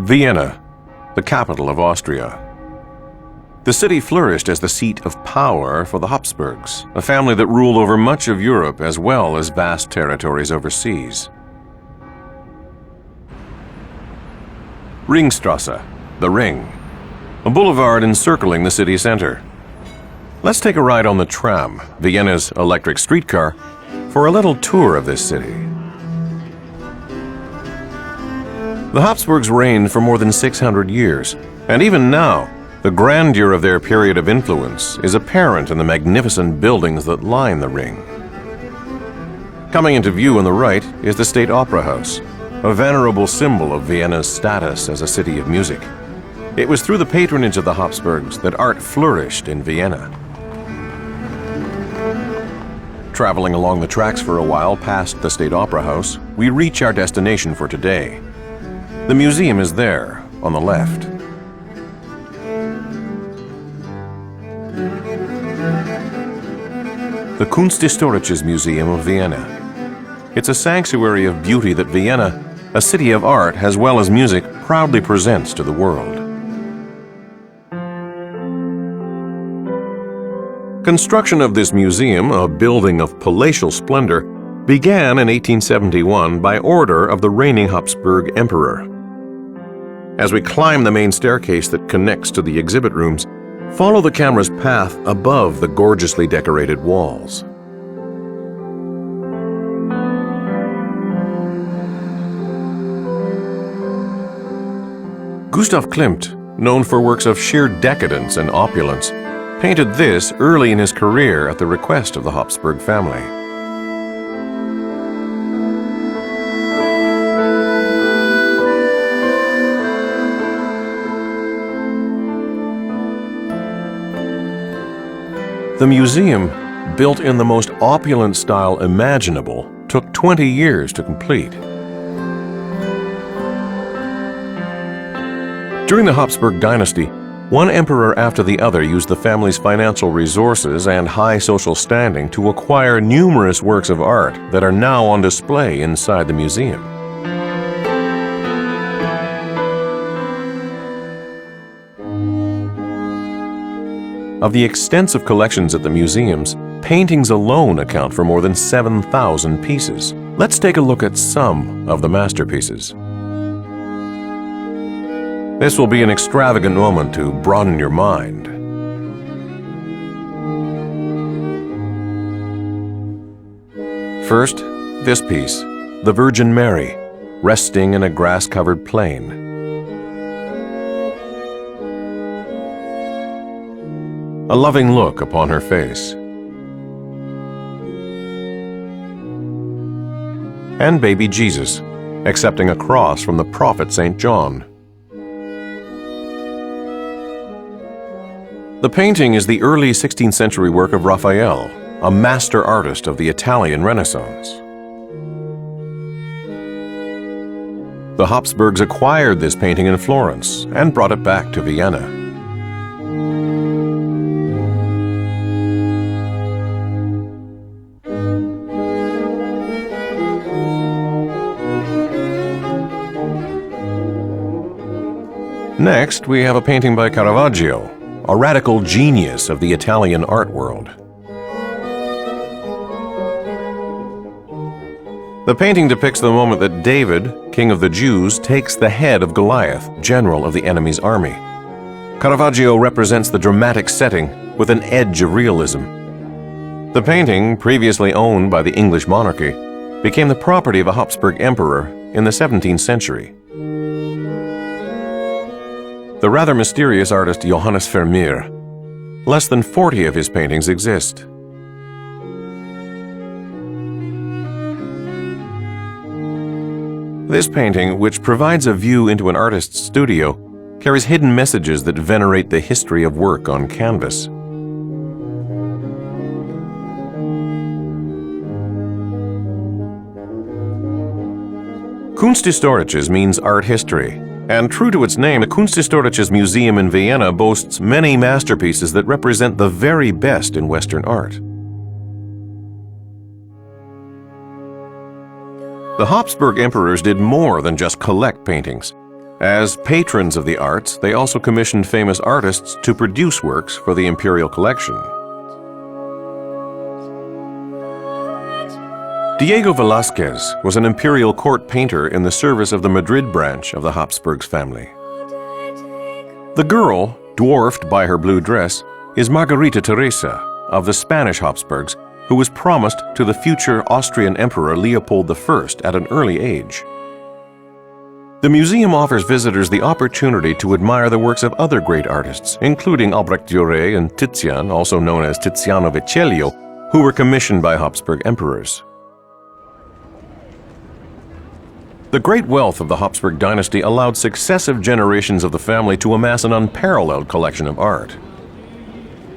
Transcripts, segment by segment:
Vienna, the capital of Austria. The city flourished as the seat of power for the Habsburgs, a family that ruled over much of Europe as well as vast territories overseas. Ringstrasse, the Ring, a boulevard encircling the city center. Let's take a ride on the tram, Vienna's electric streetcar, for a little tour of this city. The Habsburgs reigned for more than 600 years, and even now, the grandeur of their period of influence is apparent in the magnificent buildings that line the Ring. Coming into view on the right is the State Opera House, a venerable symbol of Vienna's status as a city of music. It was through the patronage of the Habsburgs that art flourished in Vienna. Traveling along the tracks for a while past the State Opera House, we reach our destination for today. The museum is there, on the left. The Kunsthistorisches Museum of Vienna. It's a sanctuary of beauty that Vienna, a city of art as well as music, proudly presents to the world. Construction of this museum, a building of palatial splendor, began in 1871 by order of the reigning Habsburg Emperor. As we climb the main staircase that connects to the exhibit rooms, follow the camera's path above the gorgeously decorated walls. Gustav Klimt, known for works of sheer decadence and opulence, painted this early in his career at the request of the Habsburg family. The museum, built in the most opulent style imaginable, took 20 years to complete. During the Habsburg dynasty, one emperor after the other used the family's financial resources and high social standing to acquire numerous works of art that are now on display inside the museum. Of the extensive collections at the museums, paintings alone account for more than 7,000 pieces. Let's take a look at some of the masterpieces. This will be an extravagant moment to broaden your mind. First, this piece, the Virgin Mary, resting in a grass-covered plain. A loving look upon her face. And baby Jesus, accepting a cross from the prophet St. John. The painting is the early 16th century work of Raphael, a master artist of the Italian Renaissance. The Habsburgs acquired this painting in Florence and brought it back to Vienna. Next, we have a painting by Caravaggio, a radical genius of the Italian art world. The painting depicts the moment that David, king of the Jews, takes the head of Goliath, general of the enemy's army. Caravaggio represents the dramatic setting with an edge of realism. The painting, previously owned by the English monarchy, became the property of a Habsburg emperor in the 17th century. the rather mysterious artist Johannes Vermeer. Less than 40 of his paintings exist. This painting, which provides a view into an artist's studio, carries hidden messages that venerate the history of work on canvas. Kunsthistorisches means art history, and true to its name, the Kunsthistorisches Museum in Vienna boasts many masterpieces that represent the very best in Western art. The Habsburg emperors did more than just collect paintings. As patrons of the arts, they also commissioned famous artists to produce works for the imperial collection. Diego Velázquez was an imperial court painter in the service of the Madrid branch of the Habsburgs family. The girl, dwarfed by her blue dress, is Margarita Teresa of the Spanish Habsburgs, who was promised to the future Austrian Emperor Leopold I at an early age. The museum offers visitors the opportunity to admire the works of other great artists, including Albrecht Dürer and Titian, also known as Tiziano Vecellio, who were commissioned by Habsburg emperors. The great wealth of the Habsburg dynasty allowed successive generations of the family to amass an unparalleled collection of art.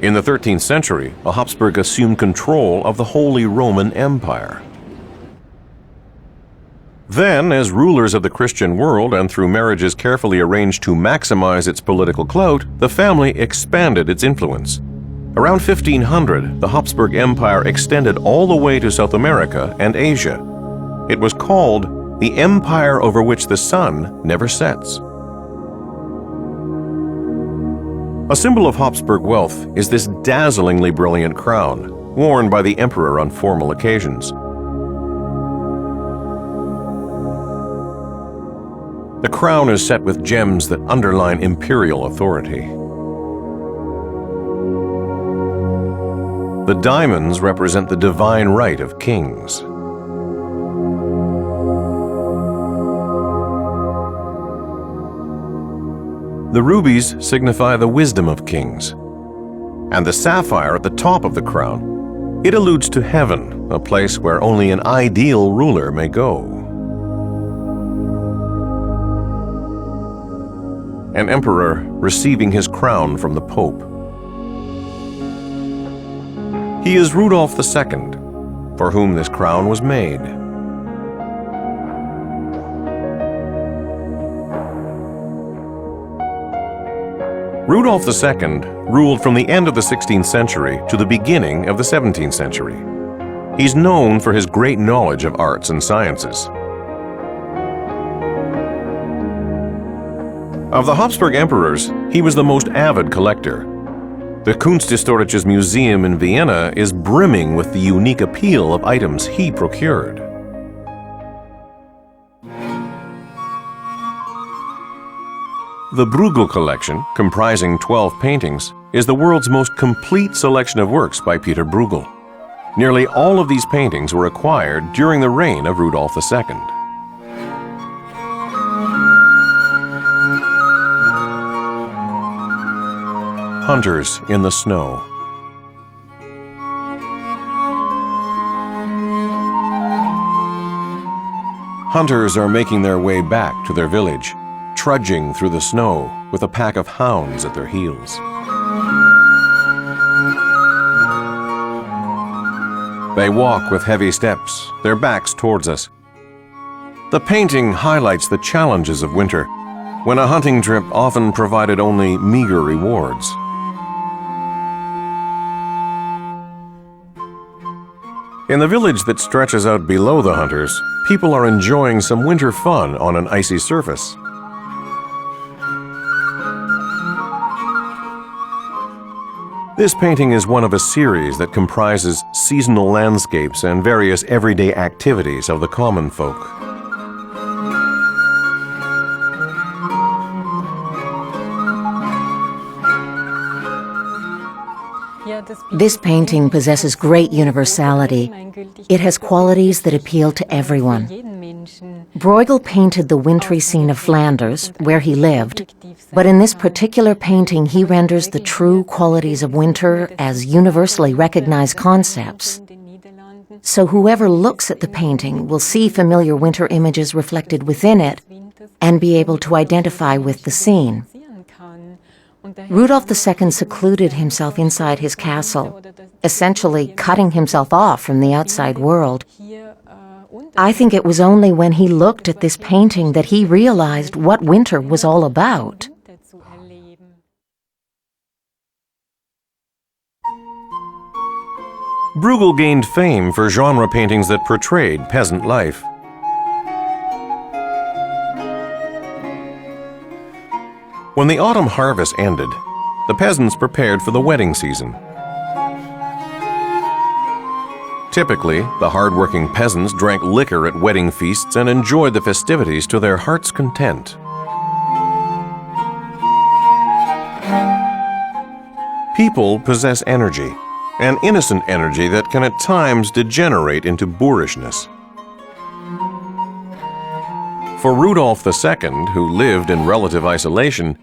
In the 13th century, the Habsburg assumed control of the Holy Roman Empire. Then, as rulers of the Christian world and through marriages carefully arranged to maximize its political clout, the family expanded its influence. Around 1500, the Habsburg Empire extended all the way to South America and Asia. It was called the Empire over which the sun never sets. A symbol of Habsburg wealth is this dazzlingly brilliant crown, worn by the emperor on formal occasions. The crown is set with gems that underline imperial authority. The diamonds represent the divine right of kings. The rubies signify the wisdom of kings. And the sapphire at the top of the crown, it alludes to heaven, a place where only an ideal ruler may go. An emperor receiving his crown from the Pope. He is Rudolf II, for whom this crown was made. Rudolf II ruled from the end of the 16th century to the beginning of the 17th century. He's known for his great knowledge of arts and sciences. Of the Habsburg emperors, he was the most avid collector. The Kunsthistorisches Museum in Vienna is brimming with the unique appeal of items he procured. The Bruegel collection, comprising 12 paintings, is the world's most complete selection of works by Peter Bruegel. Nearly all of these paintings were acquired during the reign of Rudolf II. Hunters in the Snow. Hunters are making their way back to their village, trudging through the snow with a pack of hounds at their heels. They walk with heavy steps, their backs towards us. The painting highlights the challenges of winter, when a hunting trip often provided only meager rewards. In the village that stretches out below the hunters, people are enjoying some winter fun on an icy surface. This painting is one of a series that comprises seasonal landscapes and various everyday activities of the common folk. This painting possesses great universality. It has qualities that appeal to everyone. Bruegel painted the wintry scene of Flanders, where he lived, but in this particular painting he renders the true qualities of winter as universally recognized concepts. So whoever looks at the painting will see familiar winter images reflected within it and be able to identify with the scene. Rudolf II secluded himself inside his castle, essentially cutting himself off from the outside world. I think it was only when he looked at this painting that he realized what winter was all about. Bruegel gained fame for genre paintings that portrayed peasant life. When the autumn harvest ended, the peasants prepared for the wedding season. Typically, the hard-working peasants drank liquor at wedding feasts and enjoyed the festivities to their heart's content. People possess energy, an innocent energy that can at times degenerate into boorishness. For Rudolf II, who lived in relative isolation,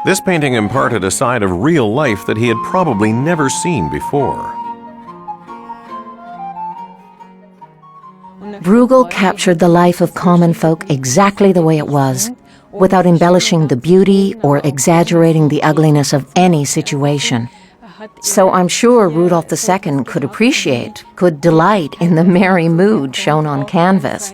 this painting imparted a side of real life that he had probably never seen before. Bruegel captured the life of common folk exactly the way it was, without embellishing the beauty or exaggerating the ugliness of any situation. So I'm sure Rudolf II could appreciate, could delight in the merry mood shown on canvas.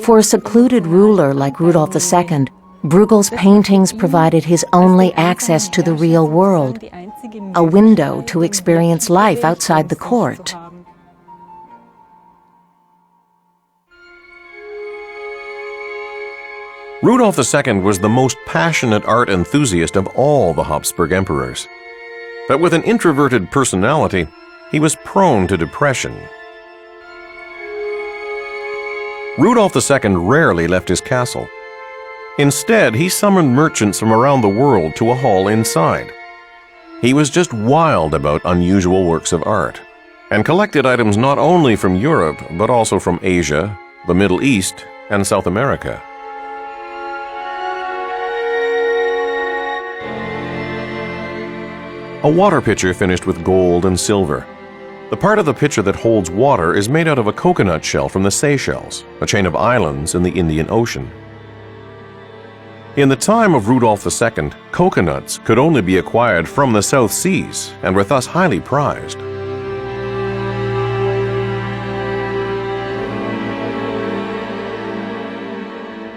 For a secluded ruler like Rudolf II, Bruegel's paintings provided his only access to the real world, a window to experience life outside the court. Rudolf II was the most passionate art enthusiast of all the Habsburg emperors. But with an introverted personality, he was prone to depression. Rudolf II rarely left his castle. Instead, he summoned merchants from around the world to a hall inside. He was just wild about unusual works of art, and collected items not only from Europe, but also from Asia, the Middle East, and South America. A water pitcher finished with gold and silver. The part of the pitcher that holds water is made out of a coconut shell from the Seychelles, a chain of islands in the Indian Ocean. In the time of Rudolf II, coconuts could only be acquired from the South Seas and were thus highly prized.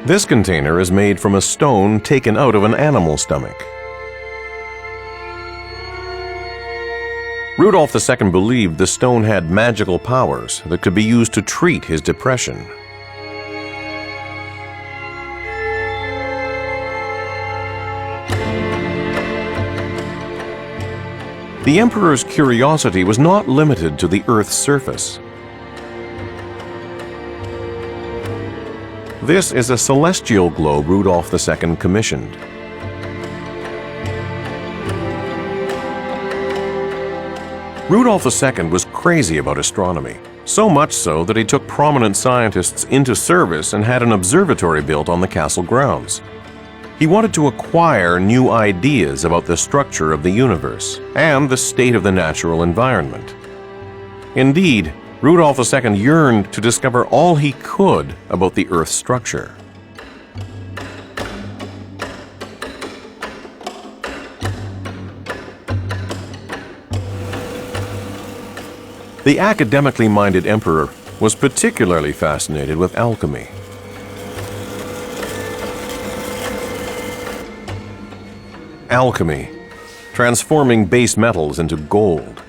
This container is made from a stone taken out of an animal stomach. Rudolf II believed the stone had magical powers that could be used to treat his depression. The emperor's curiosity was not limited to the Earth's surface. This is a celestial globe Rudolf II commissioned. Rudolf II was crazy about astronomy, so much so that he took prominent scientists into service and had an observatory built on the castle grounds. He wanted to acquire new ideas about the structure of the universe and the state of the natural environment. Indeed, Rudolf II yearned to discover all he could about the Earth's structure. The academically minded emperor was particularly fascinated with alchemy. Alchemy, transforming base metals into gold.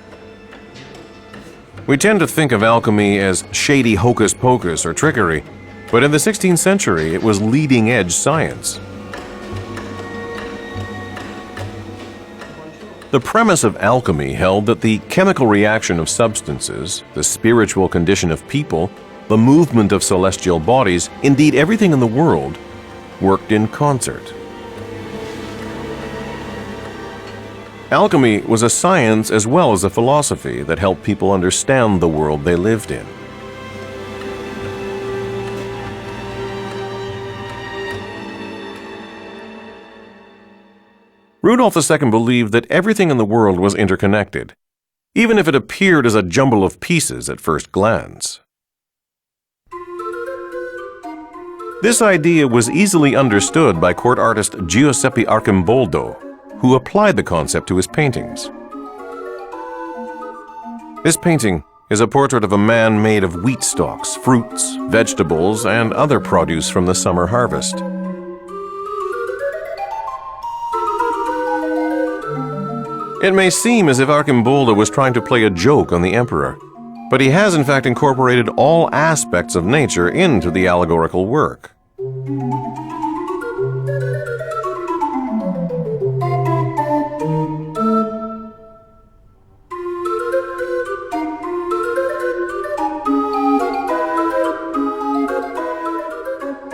We tend to think of alchemy as shady hocus-pocus or trickery, but in the 16th century it was leading-edge science. The premise of alchemy held that the chemical reaction of substances, the spiritual condition of people, the movement of celestial bodies, indeed everything in the world, worked in concert. Alchemy was a science as well as a philosophy that helped people understand the world they lived in. Rudolf II believed that everything in the world was interconnected, even if it appeared as a jumble of pieces at first glance. This idea was easily understood by court artist Giuseppe Arcimboldo, who applied the concept to his paintings. This painting is a portrait of a man made of wheat stalks, fruits, vegetables, and other produce from the summer harvest. It may seem as if Arcimboldo was trying to play a joke on the emperor, but he has in fact incorporated all aspects of nature into the allegorical work.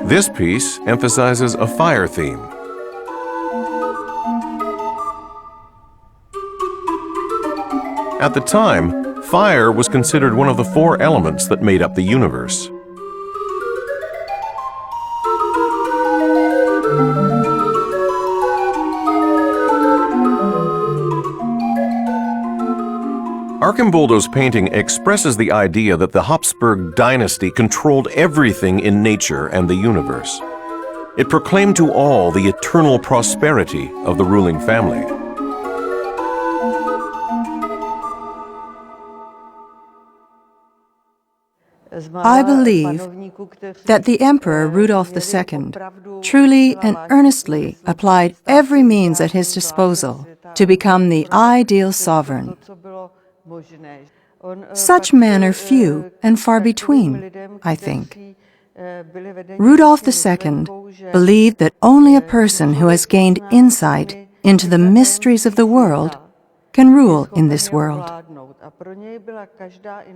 This piece emphasizes a fire theme. At the time, fire was considered one of the four elements that made up the universe. Arcimboldo's painting expresses the idea that the Habsburg dynasty controlled everything in nature and the universe. It proclaimed to all the eternal prosperity of the ruling family. I believe that the Emperor Rudolf II truly and earnestly applied every means at his disposal to become the ideal sovereign. Such men are few and far between, I think. Rudolf II believed that only a person who has gained insight into the mysteries of the world can rule in this world.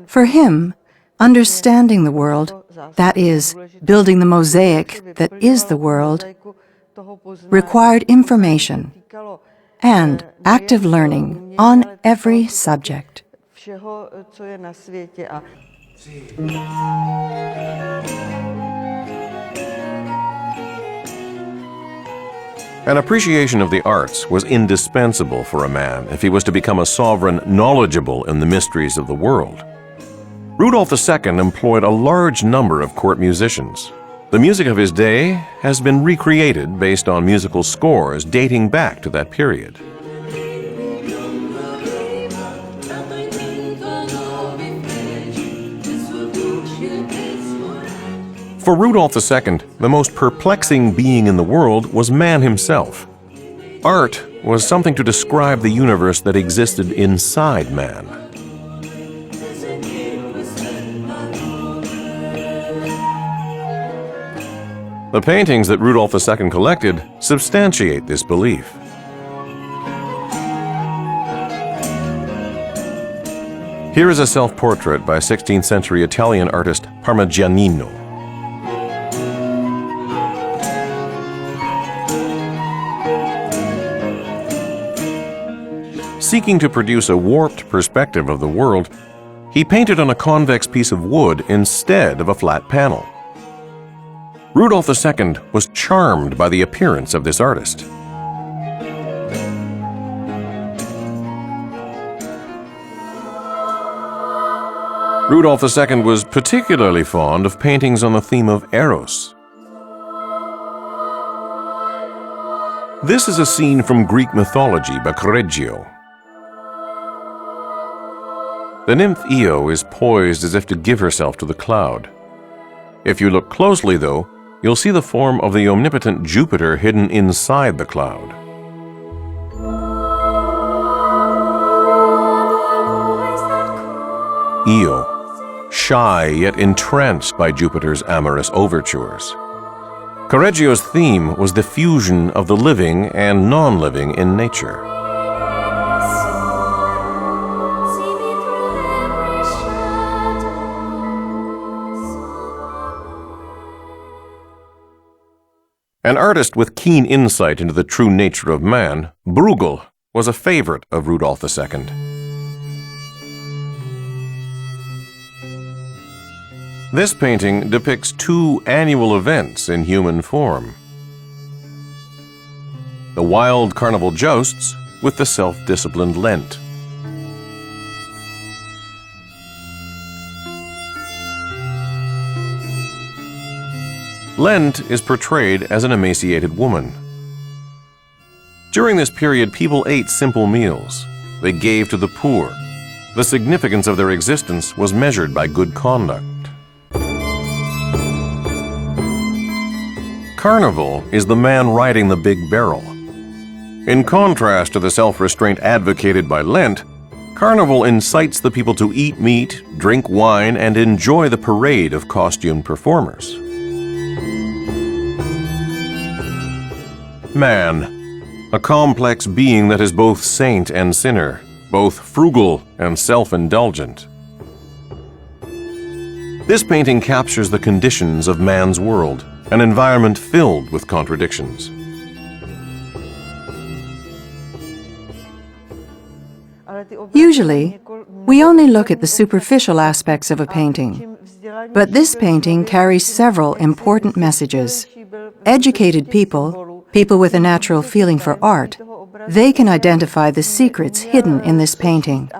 For him, understanding the world, that is, building the mosaic that is the world, required information and active learning on every subject. An appreciation of the arts was indispensable for a man if he was to become a sovereign knowledgeable in the mysteries of the world. Rudolf II employed a large number of court musicians. The music of his day has been recreated based on musical scores dating back to that period. For Rudolf II, the most perplexing being in the world was man himself. Art was something to describe the universe that existed inside man. The paintings that Rudolf II collected substantiate this belief. Here is a self-portrait by 16th century Italian artist Parmigianino. Seeking to produce a warped perspective of the world, he painted on a convex piece of wood instead of a flat panel. Rudolf II was charmed by the appearance of this artist. Rudolf II was particularly fond of paintings on the theme of Eros. This is a scene from Greek mythology by Correggio. The nymph Io is poised as if to give herself to the cloud. If you look closely, though, you'll see the form of the omnipotent Jupiter hidden inside the cloud. Io, shy yet entranced by Jupiter's amorous overtures. Correggio's theme was the fusion of the living and non-living in nature. An artist with keen insight into the true nature of man, Bruegel was a favorite of Rudolf II. This painting depicts two annual events in human form. the wild carnival jousts with the self-disciplined Lent. Lent is portrayed as an emaciated woman. During this period, people ate simple meals. They gave to the poor. The significance of their existence was measured by good conduct. Carnival is the man riding the big barrel. In contrast to the self-restraint advocated by Lent, Carnival incites the people to eat meat, drink wine, and enjoy the parade of costumed performers. Man, a complex being that is both saint and sinner, both frugal and self-indulgent. This painting captures the conditions of man's world, an environment filled with contradictions. Usually, we only look at the superficial aspects of a painting. But this painting carries several important messages. Educated people, people with a natural feeling for art, they can identify the secrets hidden in this painting.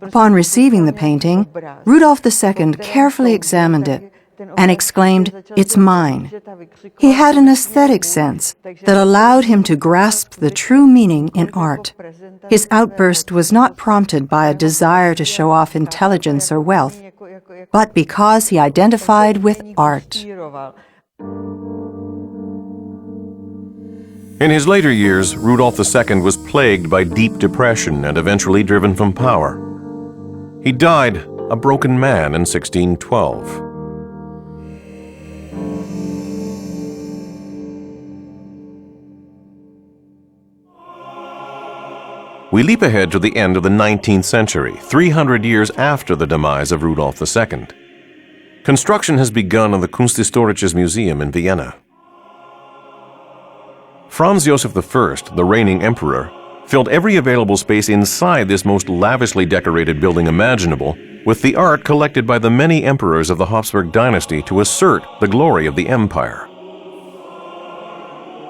Upon receiving the painting, Rudolf II carefully examined it and exclaimed, "It's mine." He had an aesthetic sense that allowed him to grasp the true meaning in art. His outburst was not prompted by a desire to show off intelligence or wealth, but because he identified with art. In his later years, Rudolf II was plagued by deep depression and eventually driven from power. He died a broken man in 1612. We leap ahead to the end of the 19th century, 300 years after the demise of Rudolf II. Construction has begun on the Kunsthistorisches Museum in Vienna. Franz Joseph I, the reigning emperor, filled every available space inside this most lavishly decorated building imaginable with the art collected by the many emperors of the Habsburg dynasty to assert the glory of the empire.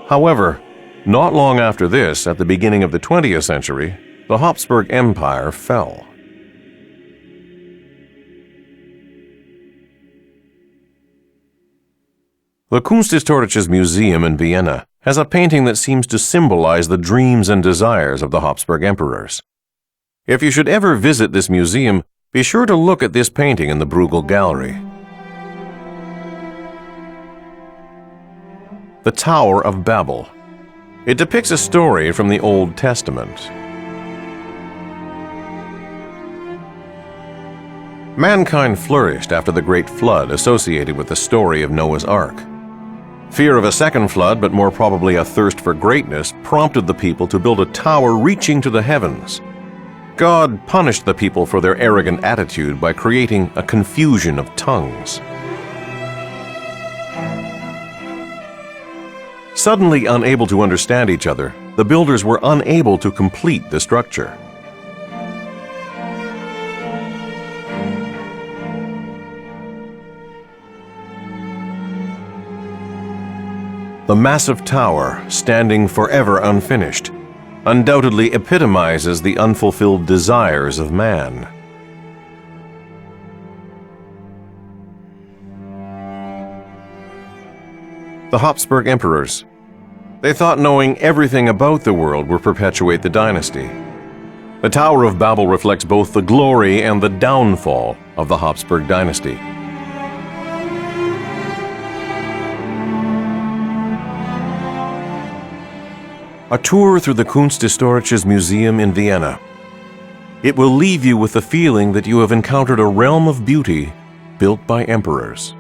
However, not long after this, at the beginning of the 20th century, the Habsburg Empire fell. The Kunsthistorisches Museum in Vienna has a painting that seems to symbolize the dreams and desires of the Habsburg emperors. If you should ever visit this museum, be sure to look at this painting in the Bruegel Gallery. The Tower of Babel. It depicts a story from the Old Testament. Mankind flourished after the Great Flood associated with the story of Noah's Ark. Fear of a second flood, but more probably a thirst for greatness, prompted the people to build a tower reaching to the heavens. God punished the people for their arrogant attitude by creating a confusion of tongues. Suddenly unable to understand each other, the builders were unable to complete the structure. The massive tower, standing forever unfinished, undoubtedly epitomizes the unfulfilled desires of man. The Habsburg emperors. They thought knowing everything about the world would perpetuate the dynasty. The Tower of Babel reflects both the glory and the downfall of the Habsburg dynasty. A tour through the Kunsthistorisches Museum in Vienna. It will leave you with the feeling that you have encountered a realm of beauty built by emperors.